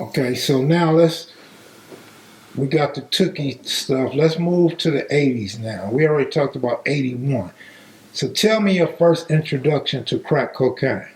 Okay, so now we got the Tookie stuff. Let's move to the 80s now. We already talked about 81. So tell me your first introduction to crack cocaine.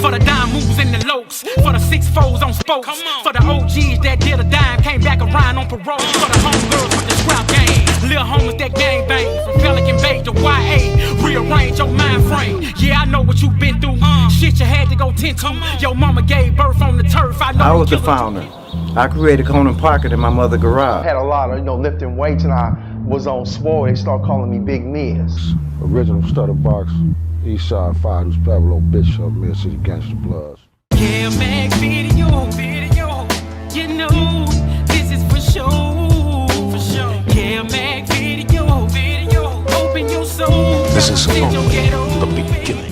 For the dime moves and the lokes, for the 6-4s on spokes, for the OGs that did a dime, came back around on parole, for the homegirls with the scrap game, little homies that gang bang, from Pelican Bay to YA, rearrange your mind frame. Yeah, I know what you've been through, shit you had to go tend to. Your mama gave birth on the turf. I was the founder. I created Conan Pocket in my mother's garage. I had a lot of, lifting weights, and I was on swole. They start calling me Big Miz. Original stutter box, East Side 5, who's Pavlo bitch of Mill City Gangsta Bloods. Kev Mac video, you know, this is for sure. Kev Mac video, open your soul. This is from the beginning.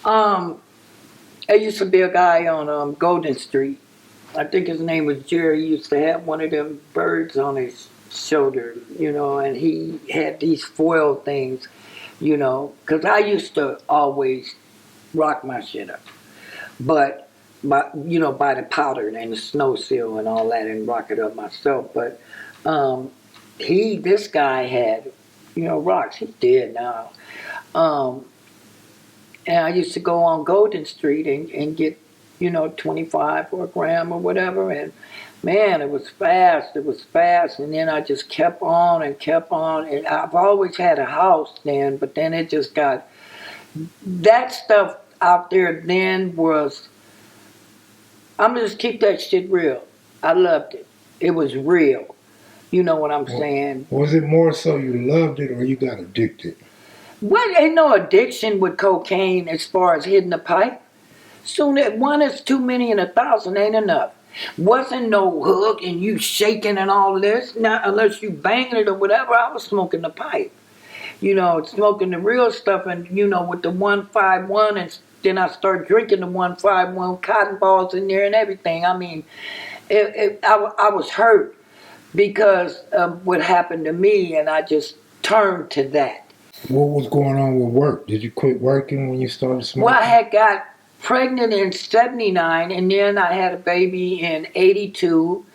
Wow. There used to be a guy on Golden Street. I think his name was Jerry. He used to have one of them birds on his shoulder, and he had these foil things, because I used to always rock my shit up. But, by the powder and the snow seal and all that, and rock it up myself. But this guy had, rocks. He's dead now. And I used to go on Golden Street and get, 25 for a gram or whatever. And man, it was fast. And then I just kept on. And I've always had a house then, but then it just got, that stuff out there then was, I'm going to just keep that shit real. I loved it. It was real. You know what I'm saying? Was it more so you loved it or you got addicted? Well, ain't no addiction with cocaine as far as hitting the pipe. Soon as one is too many and 1,000 ain't enough. Wasn't no hook and you shaking and all this. Not unless you banging it or whatever. I was smoking the pipe. Smoking the real stuff and, with the 151, and then I started drinking the 151, cotton balls in there and everything. I mean, I was hurt because of what happened to me, and I just turned to that. What was going on with work? Did you quit working when you started smoking? Well, I had got pregnant in 79, and then I had a baby in 82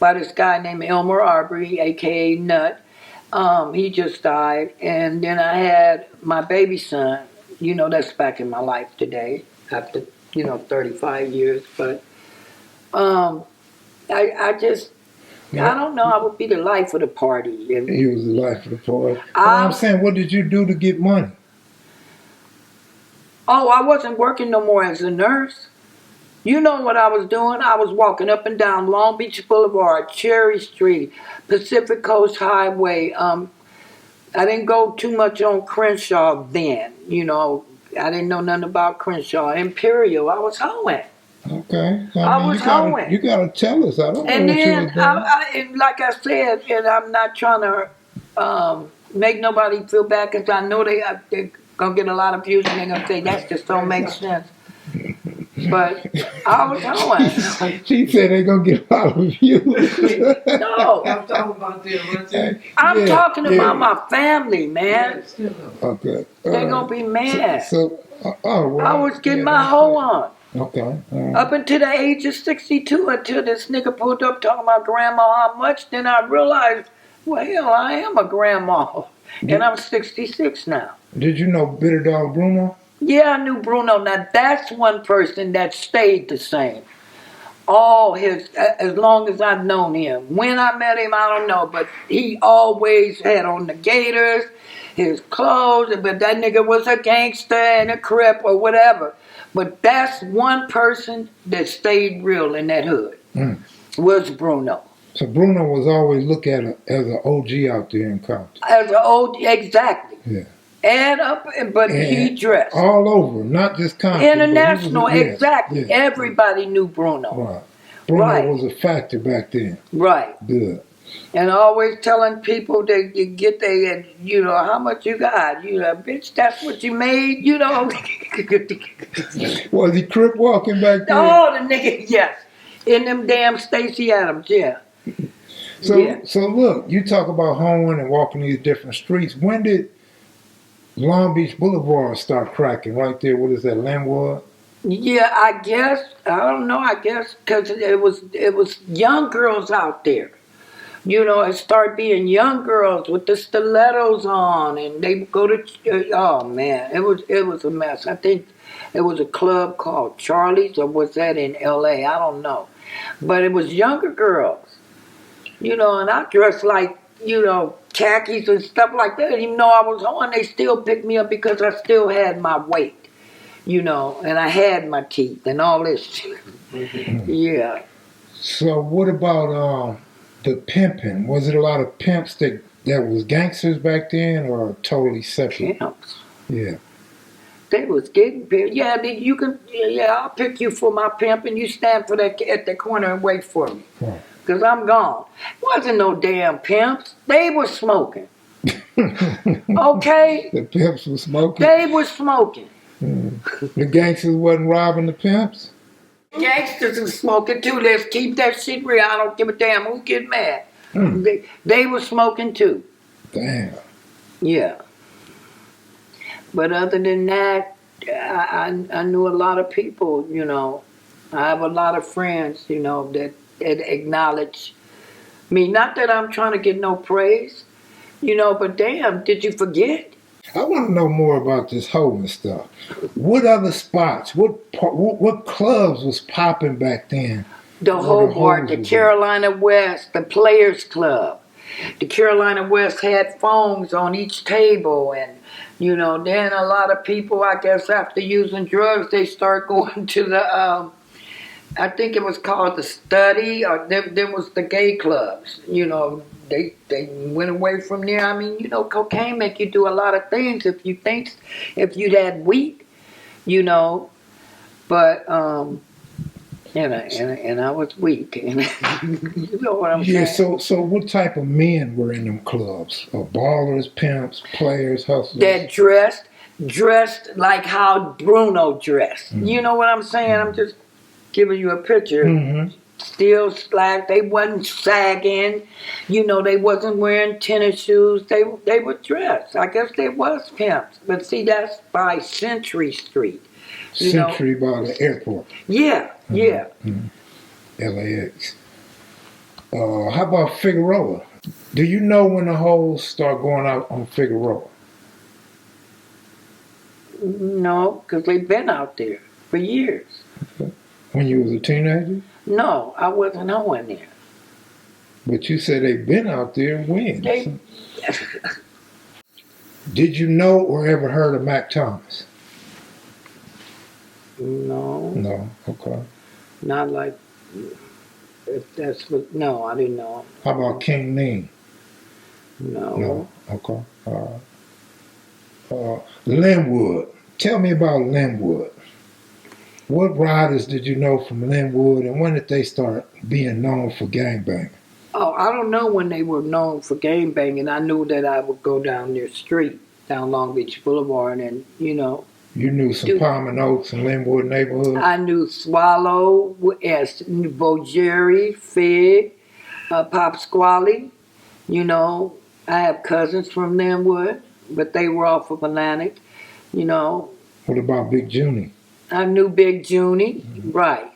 by this guy named Elmer Arbery, a.k.a. Nut. He just died. And then I had my baby son. That's back in my life today after, 35 years. But I don't know. I would be the life of the party. And he was the life of the party. I'm saying, what did you do to get money? Oh, I wasn't working no more as a nurse. You know what I was doing? I was walking up and down Long Beach Boulevard, Cherry Street, Pacific Coast Highway. I didn't go too much on Crenshaw then. I didn't know nothing about Crenshaw. Imperial, I was hoeing. Okay. I was hoeing. You got to tell us. I don't know and what then, you was doing. And like I said, and I'm not trying to make nobody feel bad because I know they're going to get a lot of views and they're going to say, that just don't make sense. But I was hoeing. She said they're going to get a lot of views. No. I'm talking about my family, man. Okay. They're going to be mad. Well, I was getting my hoe on. Okay. Up until the age of 62, until this nigga pulled up talking about grandma how much, then I realized, well, hell, I am a grandma. And I'm 66 now. Did you know Bitter Dog Bruno? Yeah, I knew Bruno. Now, that's one person that stayed the same. All his, as long as I've known him. When I met him, I don't know, but he always had on the gaiters, his clothes, but that nigga was a gangster and a crip or whatever. But that's one person that stayed real in that hood, was Bruno. So Bruno was always looked at as an OG out there in Compton. As an OG, exactly. Yeah. But he dressed. All over, not just Compton. International, exactly. Yeah. Everybody knew Bruno. Right. Bruno was a factor back then. Right. Good. And always telling people that you get their, how much you got. Bitch, that's what you made, Was he crip walking back there? Oh, the nigga, yes. In them damn Stacey Adams, yeah. So look, you talk about hoeing and walking these different streets. When did Long Beach Boulevard start cracking? Right there, what is that, Linwood? Yeah, I guess, I don't know, because it was young girls out there. It started being young girls with the stilettos on, and they would go to, oh man, it was a mess. I think it was a club called Charlie's, or was that in L.A.? I don't know. But it was younger girls, and I dressed like, khakis and stuff like that. Even though I was on, they still picked me up because I still had my weight, and I had my teeth and all this shit. Yeah. So what about the pimping? Was it a lot of pimps that was gangsters back then, or totally separate? Pimps. Yeah. They was getting pimped. Yeah, I'll pick you for my pimp, and you stand for that at the corner and wait for me. Right. Because I'm gone. Wasn't no damn pimps. They were smoking. Okay? The pimps were smoking? They were smoking. The gangsters wasn't robbing the pimps? Gangsters were smoking too. Let's keep that shit real. I don't give a damn who get mad. They were smoking too. Damn. Yeah. But other than that, I knew a lot of people, I have a lot of friends, that acknowledge me. Not that I'm trying to get no praise, but damn, did you forget? I want to know more about this hoeing stuff. What other spots, what clubs was popping back then? The Hobart, the Carolina West, the Players Club. The Carolina West had phones on each table, and then a lot of people, I guess, after using drugs, they start going to the, I think it was called the Study, or there was the gay clubs. They went away from there. I mean, cocaine make you do a lot of things if you'd had weed, but and I was weak, and you know what I'm saying? Yeah. So what type of men were in them clubs? Ballers, pimps, players, hustlers. That dressed like how Bruno dressed. You know what I'm saying? I'm just giving you a picture. Still slack. They wasn't sagging. They wasn't wearing tennis shoes. They were dressed. I guess they was pimps. But see, that's by Century Street. Century by the airport. Yeah. LAX. How about Figueroa? Do you know when the hoes start going out on Figueroa? No, because they've been out there for years. Okay. When you was a teenager? No, I wasn't hoeing there. But you said they've been out there when? Did you know or ever heard of Mac Thomas? No. No, okay. Not like, if that's what, no, I didn't know. How about King Lean? No. Okay. All right. Linwood. Tell me about Linwood. What riders did you know from Linwood, and when did they start being known for gangbanging? Oh, I don't know when they were known for gangbanging. I knew that I would go down their street, down Long Beach Boulevard, and, You knew some Palm Oaks and Linwood neighborhoods? I knew Swallow, Bo-Jerry, Fig, Pop Squally. I have cousins from Linwood, but they were off of Atlantic, What about Big Junie? I knew Big Junie, right.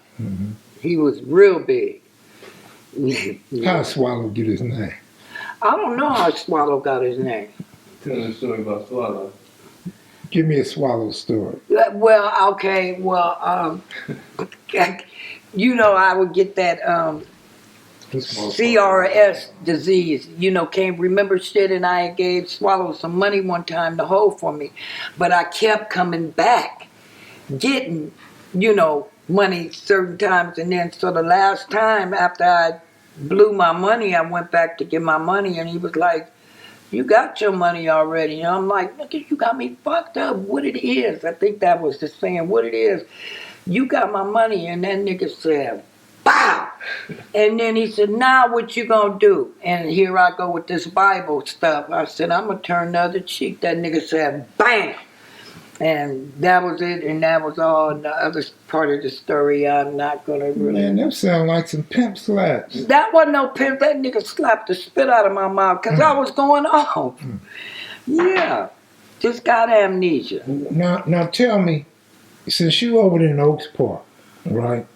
He was real big. How Swallow get his name? I don't know how Swallow got his name. Tell me a story about Swallow. Give me a Swallow story. Well, okay, I would get that CRS disease, can't remember shit, and I gave Swallow some money one time to hold for me. But I kept coming back, getting, money certain times, and then so the last time after I blew my money, I went back to get my money, and he was like, "You got your money already." And I'm like, "Nigga, you got me fucked up. What it is?" I think that was the saying, what it is. "You got my money." And that nigga said, "Bow." And then he said, now what you gonna do? And here I go with this Bible stuff. I said, I'm gonna turn the other cheek. That nigga said, bam! And that was it, and that was all. And the other part of the story, I'm not gonna really. Man, them sound like some pimp slaps. That wasn't no pimp. That nigga slapped the spit out of my mouth because I was going off. Yeah, just got amnesia. Now tell me, since you over there in Oaks Park, right?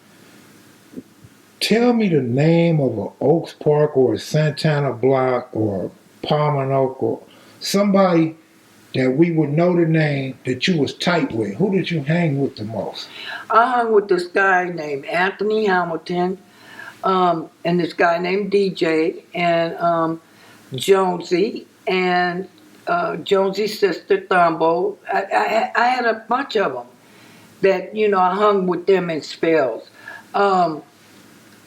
Tell me the name of an Oaks Park or a Santana Block or Palmer Oak or somebody that we would know the name that you was tight with. Who did you hang with the most? I hung with this guy named Anthony Hamilton, and this guy named DJ, and Jonesy, and Jonesy's sister Thumbo. I had a bunch of them that, you know, I hung with them in spells.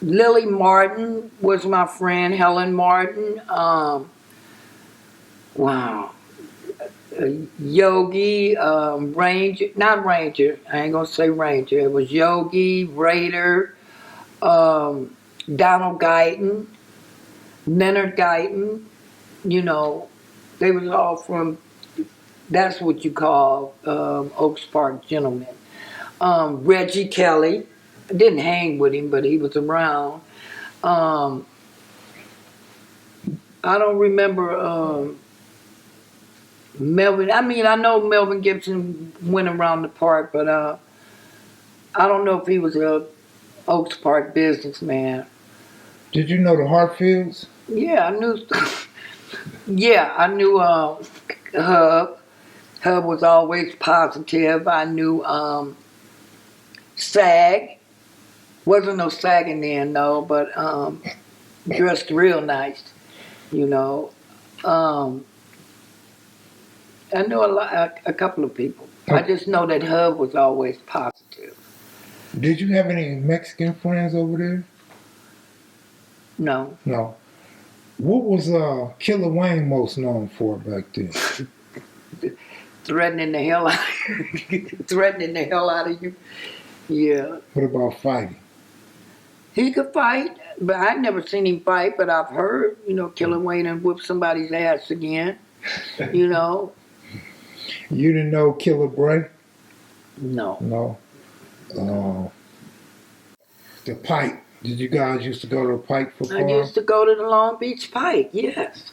Lily Martin was my friend, Helen Martin. Wow. Yogi, Ranger, not Ranger, I ain't gonna say Ranger. It was Yogi, Raider, Donald Guyton, Leonard Guyton, you know, they was all from, that's what you call Oaks Park gentlemen. Reggie Kelly, I didn't hang with him, but he was around. I don't remember Melvin. I mean, I know Melvin Gibson went around the park, but I don't know if he was a Oaks Park businessman. Did you know the Hartfields? Yeah, I knew. Yeah, I knew Hub. Hub was always positive. I knew Sag. Wasn't no sagging then, though, but dressed real nice, you know. I know a couple of people. I just know that Hub was always positive. Did you have any Mexican friends over there? No. No. What was Killer Wayne most known for back then? Threatening the hell out of you. Threatening the hell out of you. Yeah. What about fighting? He could fight, but I never seen him fight, but I've heard, you know, Killer Wayne and whoop somebody's ass again. You know. You didn't know Killer Bray? No. No. The Pike. Did you guys used to go to the Pike for I used to go to the Long Beach Pike, yes.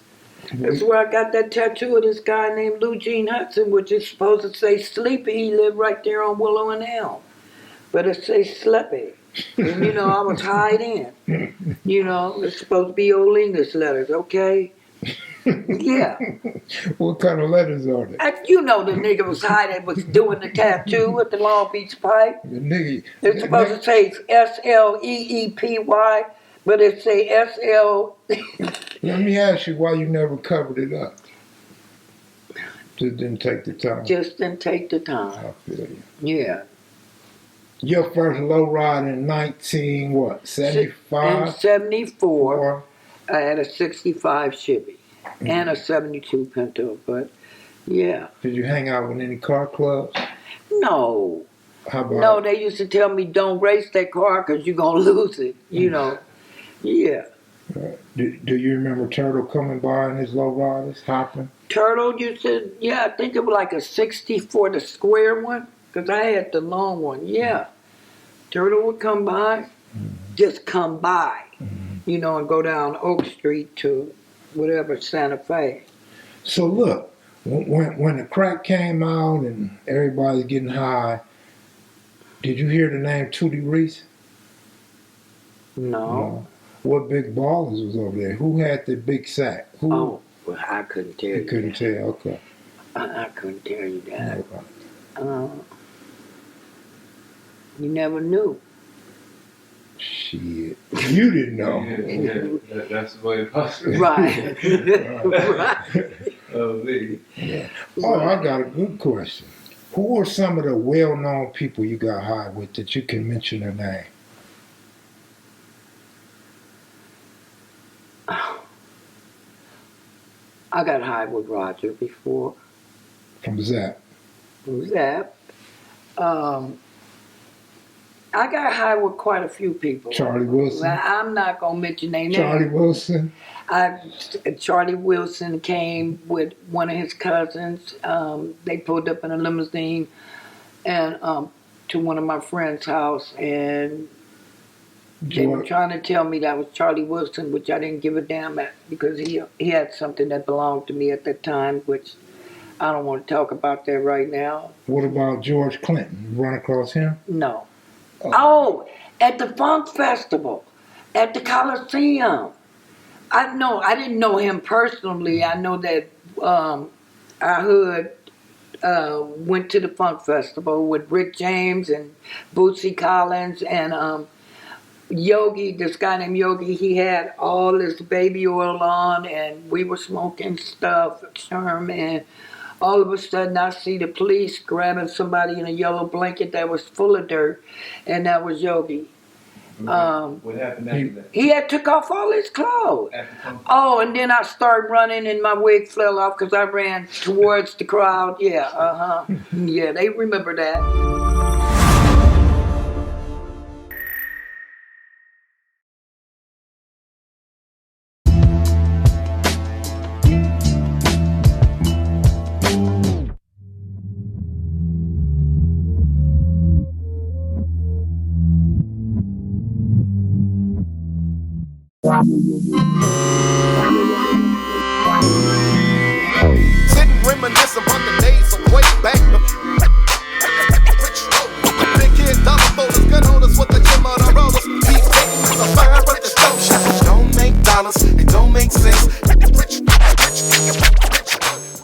That's where I got that tattoo of this guy named Lou Gene Hudson, which is supposed to say Sleepy. He lived right there on Willow and Elm. But it says Sleepy. And, you know, I was hiding in. You know, it's supposed to be old English letters, okay? Yeah. What kind of letters are they? You know the nigga was hiding, was doing the tattoo at the Long Beach Pike. The nigga. It's supposed to say SLEEPY, but it say SL. Let me ask you why you never covered it up. Just didn't take the time. Just didn't take the time. I feel you. Yeah. Your first low ride in 75? In 74, I had a 65 Chevy and a 72 Pinto, but yeah. Did you hang out with any car clubs? No. How about? No, they used to tell me don't race that car because you're going to lose it, you know. Yeah. Do you remember Turtle coming by in his low riders, hopping? Turtle used to, yeah, I think it was like a 64, the square one, because I had the long one, yeah. Turtle would come by, just come by, you know, and go down Oak Street to whatever, Santa Fe. So look, when the crack came out and everybody's getting high, did you hear the name Tootie Reese? No. What big ballers was over there? Who had the big sack? Who? Oh, well, I couldn't tell you. You couldn't tell, okay. I couldn't tell you that. Okay. You never knew. Shit. You didn't know. Yeah, that's the way possible. Right. Right. Yeah. Oh, I got a good question. Who are some of the well-known people you got high with that you can mention their name? I got high with Roger before. From Zap. Zap. I got high with quite a few people. Charlie Wilson. Well, I'm not gonna mention their names. Charlie Wilson. Charlie Wilson came with one of his cousins. They pulled up in a limousine and to one of my friend's house, and they were trying to tell me that was Charlie Wilson, which I didn't give a damn at because he had something that belonged to me at that time, which I don't want to talk about that right now. What about George Clinton? You run across him? No. Oh, at the Funk Festival, at the Coliseum. I didn't know him personally. I know that our hood went to the Funk Festival with Rick James and Bootsy Collins and Yogi, this guy named Yogi. He had all this baby oil on, and we were smoking stuff, Sherm, and all of a sudden I see the police grabbing somebody in a yellow blanket that was full of dirt, and that was Yogi. What happened after that? He had took off all his clothes. Oh, and then I started running and my wig fell off because I ran towards the crowd. Yeah, yeah, they remember that. Sitting reminiscing